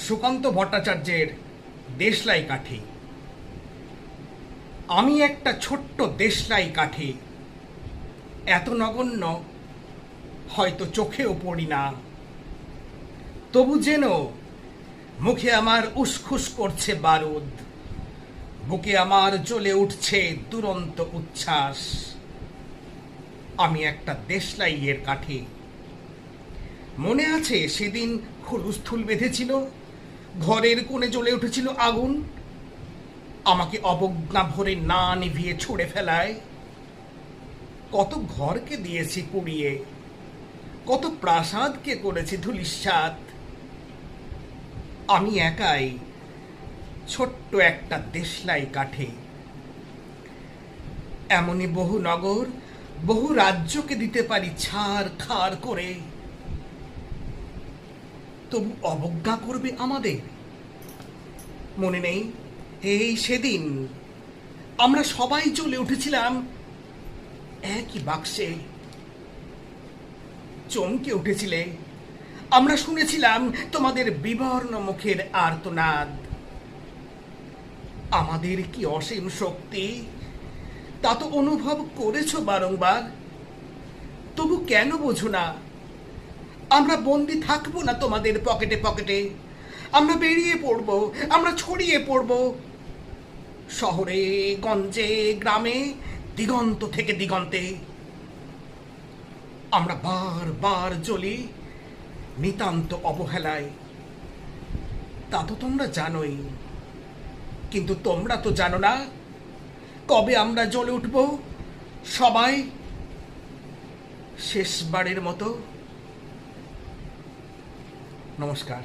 সুকান্ত ভট্টাচার্যের দেশলাই কাঠি। আমি একটা ছোট্ট দেশলাই কাঠি, এত নগণ্য হয়তো চোখেও পড়ি না, তবু যেন মুখে আমার উসখুস করছে বারুদ, বুকে আমার জ্বলে উঠছে দুরন্ত উচ্ছ্বাস। আমি একটা দেশলাইয়ের কাঠি। মনে আছে সেদিন হুলস্থুল বেঁধেছিল, ঘরের কোণে জ্বলে উঠেছিল আগুন, আমাকে অবজ্ঞা ভরে না নিভিয়ে ছুঁড়ে ফেলায়। কত ঘরকে দিয়েছি পুড়িয়ে, কত প্রাসাদকে করেছি ধূলিসাৎ। আমি একাই ছোট্ট একটা দেশলাই কাঠি। এমনই বহু নগর, বহু রাজ্যকে দিতে পারি ছাড় খাড় করে, তবু অবজ্ঞা করবে আমাদের। মনে নেই এই সেদিন আমরা সবাই চলে উঠেছিলাম একই বাক্সে, চমকে উঠেছিলে। আমরা শুনেছিলাম তোমাদের বিবর্ণ মুখের আর্তনাদ। আমাদের কি অসীম শক্তি তা তো অনুভব করেছ বারংবার, তবু কেন বোঝো না? আমরা বন্দি থাকবো না তোমাদের পকেটে পকেটে, আমরা বেরিয়ে পড়ব, আমরা ছড়িয়ে পড়ব শহরে গঞ্জে গ্রামে, দিগন্ত থেকে দিগন্তে। আমরা বারবার জ্বলি নিতান্ত অবহেলায়, তা তো তোমরা জানোই। কিন্তু তোমরা তো জানো না কবে আমরা জ্বলে উঠব সবাই শেষবারের মতো। নমস্কার।